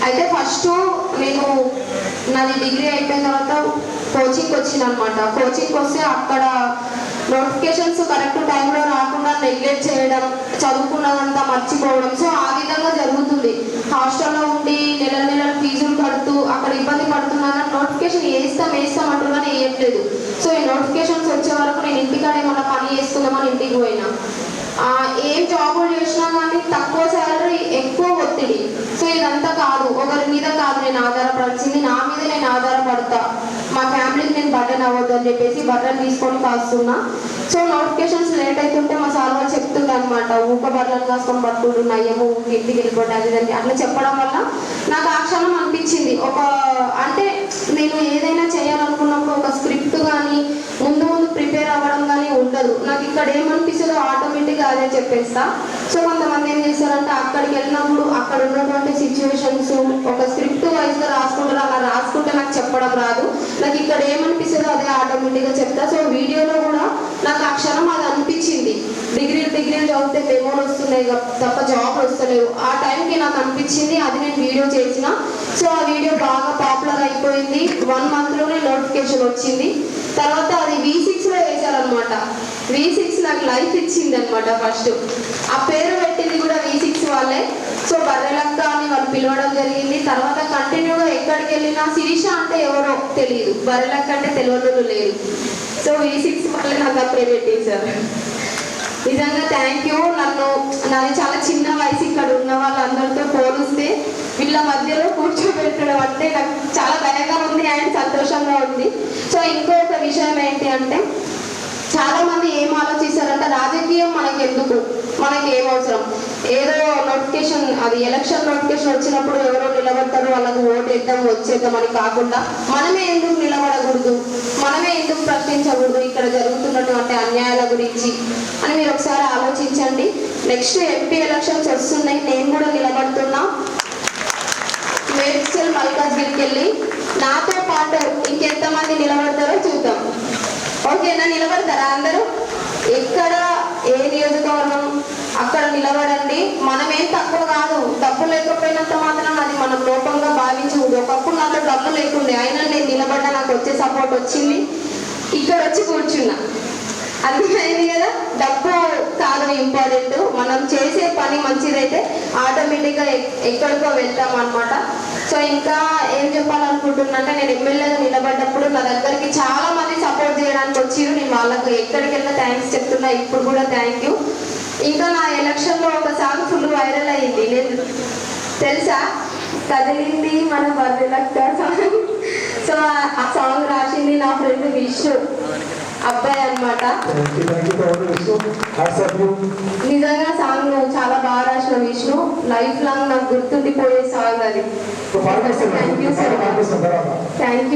అయితే ఫస్ట్ నేను నాది డిగ్రీ అయిపోయిన తర్వాత కోచింగ్కి వచ్చిన అనమాట. కోచింగ్కి వస్తే అక్కడ నోటిఫికేషన్స్ కరెక్ట్ టైంలో రాకుండా నెగ్లెక్ట్ చేయడం, చదువుకున్నదంతా మర్చిపోవడం, సో ఆ విధంగా జరుగుతుంది. హాస్టల్లో ఉండి నెల ఫీజులు కడుతూ అక్కడ ఇబ్బంది పడుతున్నాను. నోటిఫికేషన్ వేస్తాం అంటున్నా వేయట్లేదు. సో ఈ నోటిఫికేషన్స్ వచ్చే వరకు నేను ఇంటికాడ ఏమన్నా పని చేసుకుందామని ఇంటికి పోయినా. ఏం జాబులు చేసినా కానీ తక్కువ శాలరీ, ఎక్కువ ఒత్తిడి. సో ఇదంతా కాదు, ఒకరి మీద కాదు నేను ఆధారపడాల్సింది, నా మీద నేను ఆధారపడతా, మా ఫ్యామిలీకి నేను బర్డెన్ అవ్వద్దు అని చెప్పేసి బర్డెన్ తీసుకొని కాస్తున్నా. సో నోటిఫికేషన్స్ లేట్ అవుతుంటే మా సార్ వాళ్ళు చెప్తుండే అనమాట, ఊక బర్రెలను కాసుకొని పట్టుకుంటున్నాయేమో, ఇంటికి వెళ్ళిపోతుంది అని అట్లా చెప్పడం వల్ల నాకు ఆ క్షణం అనిపించింది, అంటే నేను ఏదైనా చేయాలనుకున్నప్పుడు ఒక స్క్రిప్ట్ కానీ ముందు ప్రిపేర్ అవ్వడం కానీ ఉండదు. నాకు ఇక్కడ ఏమనిపిస్తుందో ఆటోమేటిక్గా అదే చెప్పేస్తా. సో కొంతమంది ఏం చేస్తారంటే అక్కడికి వెళ్ళినప్పుడు అక్కడ ఉన్నటువంటి సిచ్యువేషన్స్ ఒక స్క్రిప్ట్ వైజ్గా రాసుకుంటారు, అలా రాసుకుంటే నాకు చెప్పడం రాదు. నాకు ఇక్కడ ఏమనిపిస్తుందో అదే ఆటోమేటిక్గా చెప్తా. సో వీడియోలో కూడా నాకు ఆ క్షణం అది అనిపించింది. డిగ్రీలు చదివితే మెమోలు వస్తున్నాయి తప్ప జాబ్లు వస్తలేవు. ఆ టైంకి నాకు అనిపించింది, అది నేను వీడియో చేసిన. సో ఆ వీడియో బాగా పాపులర్ అయిపోయింది. 1 monthలోనే నోటిఫికేషన్ వచ్చింది. తర్వాత అది V6లో వేశారనమాట. V6 నాకు లైఫ్ ఇచ్చింది అనమాట. ఫస్ట్ ఆ పేరు పెట్టింది కూడా V6 వాళ్ళే. సో బర్రెలక్క అని వాళ్ళు పిలవడం జరిగింది. తర్వాత కంటిన్యూగా ఎక్కడికి వెళ్ళినా శిరీష అంటే ఎవరో తెలియదు, బర్రెలక్క అంటే తెలియదు లేదు. సో V6 వాళ్ళే నాకు ఆ పేరు పెట్టేశారు. నిజంగా థ్యాంక్ యూ. నాది చాలా చిన్న వయసు, ఇక్కడ ఉన్న వాళ్ళందరితో పోలిస్తే వీళ్ళ మధ్యలో కూర్చోబెట్టడం అంటే నాకు చాలా భయంగా ఉంది అండ్ సంతోషంగా ఉంది. సో ఇంకొక విషయం ఏంటి అంటే, చాలా మంది ఏం ఆలోచిస్తారంటే రాజకీయం మనకెందుకు, మనకి ఏం అవసరం, ఏదో నోటిఫికేషన్, అది ఎలక్షన్ నోటిఫికేషన్ వచ్చినప్పుడు ఎవరో నిలబడతారో వాళ్ళకు ఓటు వేద్దాం వచ్చేద్దామని కాకుండా మనమే ఎందుకు నిలబడకూడదు, మనమే ఎందుకు ప్రశ్నించకూడదు ఇక్కడ జరుగుతున్నటువంటి అన్యాయాల గురించి అని మీరు ఒకసారి ఆలోచించండి. నెక్స్ట్ MP ఎలక్షన్స్ వస్తున్నాయి, నేను కూడా నిలబడుతున్నా మేడ్చల్ మల్కాజ్గిరికి వెళ్ళి. నాతో పాటు ఇంకెంతమంది నిలబడతారో చూద్దాం. ఓకేనా? నిలబడతారా అందరూ? ఎక్కడ ఏ నియోజకవర్గం అక్కడ నిలబడండి. మనమేం తక్కువ కాదు, డబ్బు లేకపోయినంత మాత్రం అది మనం లోపంగా భావించకూడదు. ఒకప్పుడు నాతో డబ్బు లేకుండే, అయినా నేను నిలబడ్డా, నాకు వచ్చే సపోర్ట్ వచ్చింది, ఇక్కడ వచ్చి కూర్చున్నా. అర్థమైంది కదా? డబ్బు కాదు ఇంపార్టెంట్, మనం చేసే పని మంచిదైతే ఆటోమేటిక్గా ఎక్కడికో వెళ్తాం అనమాట. సో ఇంకా ఏం చెప్పాలనుకుంటున్నా అంటే, నేను ఎమ్మెల్యేగా నిలబడ్డప్పుడు నా దగ్గరికి చాలా మంది సపోర్ట్ చేయడానికి వచ్చారు. నేను వాళ్ళకు ఎక్కడికి వెళ్ళినా థ్యాంక్స్ చెప్తున్నా, ఇప్పుడు కూడా థ్యాంక్ యూ. ఇంకా నా ఎలక్షన్లో ఒక సాంగ్ ఫుల్ వైరల్ అయ్యింది, నేను తెలుసా, కదిలింది మన బర్రెలక్క సాంగ్. సో ఆ సాంగ్ రాసింది నా ఫ్రెండ్ విష్ణు అబ్బాయి అనమాట. నిజంగా సాంగ్ చాలా బాగా రాసిన విష్ణు, లైఫ్ లాంగ్ నాకు గుర్తుండిపోయే సాంగ్ అది. Thank you.